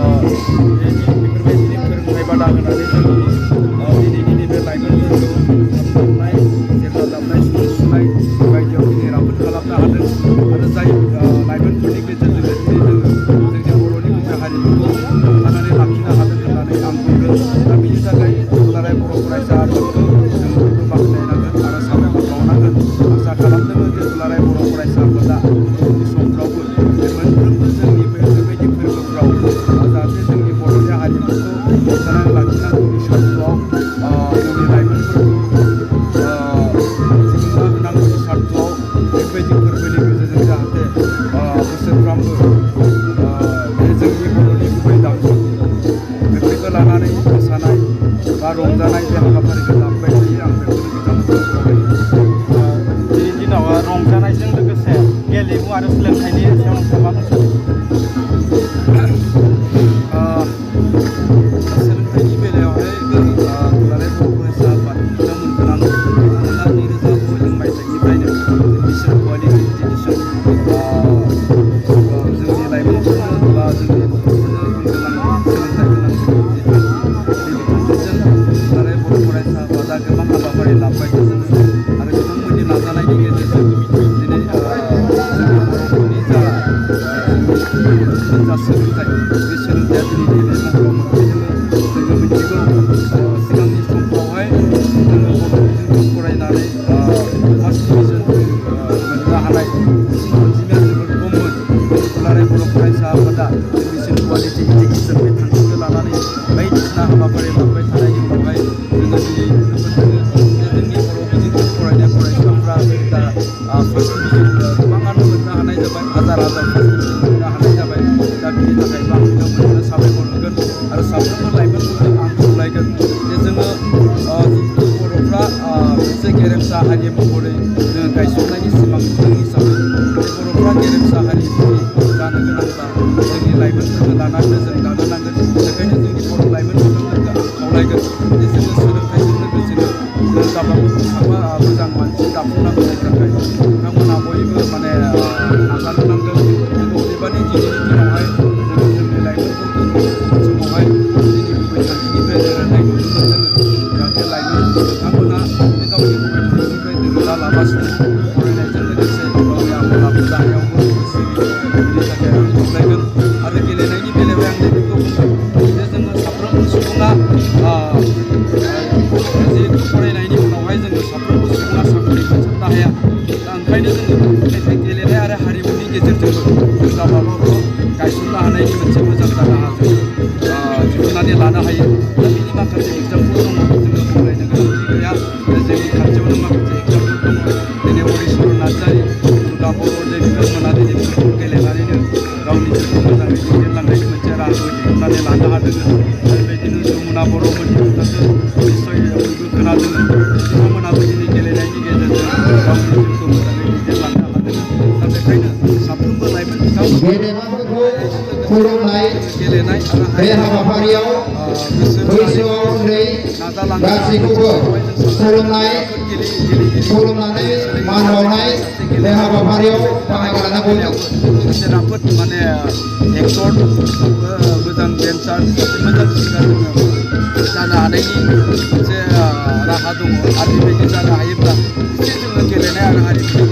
बेफोरबायदिनो फोरोंथाइ बादा होनानै जोंनि दिनैनि बे लाइमोनफोरखौ खामनाय जेब्ला दामनाय सुनाय बायदियाव दिनै राफोद खालामनो हादों आरो जाय लाइमोनफोरनि गेजेरजों दिनै जोङो जोंनि बर'नि गुबै हारिमुखौ हमथानानै लाखिनो हादों होननानै आं बुंगोन। दा बिनि थाखाय दुलाराय बर' फरायसा आफादखौ जों बयबो बाख्नायनांगोन आरो साबायखर बावनांगोन। आसा खालामदों जे दुलाराय बर' फरायसा आफादा उननि समफ्रावबो बे मोनफ्रोमबो जोंनि बेफोरबायदि फोरबोफ्राव जाहाथे जोंनि बर'नि हारिमुखौ हमथानानै लाखिनांगौनि सार्थ'आव जोंनि लाइमोनफोरखौ थुलुंगा होनांगौनि सार्थ'आव बेबायदि फोरबोनि गेजेरजों जाहाथे बोसोरफ्रामबो बे जोंनि बर'नि गुबै दामजु बेफोरखौ लानानै मोसानाय बा रंजानाय बे हाबाफारिखौ लांबाय थायो। आं बेखौनो बिथांमोनखौ खावलायो। दिनैनि दिनाव रंजानायजों लोगोसे गेलेमु आरो सोलोंथाइनि सायाव नोंथाङा मा बुंनो सोलोंथाइनि बेलायावहाय दुलाराय बर' फरायसा आफाद बिथांमोनखौ आं बिथांमोना 2006 मायथाइनिफ्रायनो मिसन कुवालिटि इडुकेसन जोंनि लाइमोनफोरनो बा जोंनि गथ'फोरनो गुन गोनां सोलोंथाइ होनांगौ बे बिथांखिजों दुलाराय बर' फरायसा आफादा गोबां हाबाफारि लाबाय थादों आरो बिथांमोननि नाजानायनि गेजेरजों दिनै जोंनि बर'फोरनि जा सोलोंथाइ बे सोलोंथाइया दिनै नैबे महराव मोनफैदों। जोङो मिथिगौ सिगांनि समफ्रावहाय जोङो बर' बिजोंजों फरायनानै फार्स्ट डिभिजन मोननो हानाय अनजिमाया जोबोद खममोन। दुलाराय बर' फरायसा आफादा मिसन कुवालिटि इडुकेसन बे थांखिखौ लानानै बायदिसिना हाबाफारि लाबाय थानायनि उनावहाय जोङो दिनै नुनो मोनदों जे जोंनि बर' बिजोंजों फरायनाय फरायसाफ्रा दा फार्स्ट डिभिजन गोबाङानो मोननो हानाय जाबाय। हाजार हाजार फार्स्ट डिभिजन मोननो हानाय जाबाय। दा बिनि थाखायबो आं बिथांमोननो साबायखर होगोन आरो साफ्रोमबो लाइमोनफोरखौ आं खावलायगोन जे जोङो जिहेतु बर'फ्रा मोनसे गेरेमसा हारि महरै जोङो गायसननायनि सिमां नुदों हिसाबै बर'फ्रा गेरेमसा हारि जानो गोनांब्ला जोंनि लाइमोनफोरखौ लानानै जों दानो नांगोन। बेखायनो जोंनि बर' लाइमोनफोरखौ आं खावलायगोन जे जोङो सोलोंथाइजों लोगोसेनो जों गावबागाव साफा मोजां मानसि दाफुंनांगौनि थाखाय बिथांमोना बयबो माने नाजानो नांगोन। अदेबानि दिनैनि दिनावहाय जोङो जोंनि लाइमोनफोरखौ समावहाय दिनै गुबै थांखिनिफ्राय दोरोदनाय नुनो मोनदों। जाहाथे लाइमोन बिथांमोना बे गावनि गुबै थांखिनिफ्राय दोरोदा लाबासिनो फरायनायजों लोगोसे गावनि आखल आखु दानायावबो गोसो होयो। बिनि थाखाय आं खावलायगोन आरो गेलेनायनि बेलायाव आं नैबेखौ बुंगोन जे जोङो साफ्रोमबो सुबुङा जिहेतु फरायनायनि उनावहाय जोङो साफ्रोमबो सुबुङा साख्रि मोनजोबनो हाया। दा ओंखायनो जोङो गेलेनाय आरो हारिमुनि गेजेरजोंबो जों गावबागावखौ गायसननो हानायनि मोनसे मोजां राहा जोङो दिहुननानै लानो हायो। दा बिनि माखासे एग्जामपोल दङ जोङो बुंलायनो गोनांथि गैया। जोंनि खाथियावनो माखासे एग्जामपोल दङ। दिनै हरिचरन नार्जारि, दुर्गा बर' बिथांमोना दिनै फुटबल गेलेनानैनो गावनि जिउखौ मोजाङै दैदेनलांनायनि मोनसे राहाबो दिहुननानै लानो हादों। बेबायदिनो जमुना बर'मोननि खोथाखौ निस्सय बयबो खोनादों। बिथांमोनाबो दिनै गेलेनायनि गेजेरजों गावनि जिउखौ मोजाङै दैदेनलांनो हादों। दा बेखायनो साफ्रोमबो लाइमोन गेदेमाफोरखौ खुलुमनाय गेलेनाय आरो बे हाबाफारियाव बैसोआव उन्दै गासैखौबो खुलुमनाय खुलुमनानै मान बावनाय बे हाबाफारियाव बाहागो लानांगौ। सासे राफोद माने एक्टर मोजां डेन्सार मोजां सिंगार जोङो जानो हानायनि मोनसे राहा दङ आरो बेबायदि जानो हायोब्ला एसे जोङो गेलेनाय आरो हारिमुनि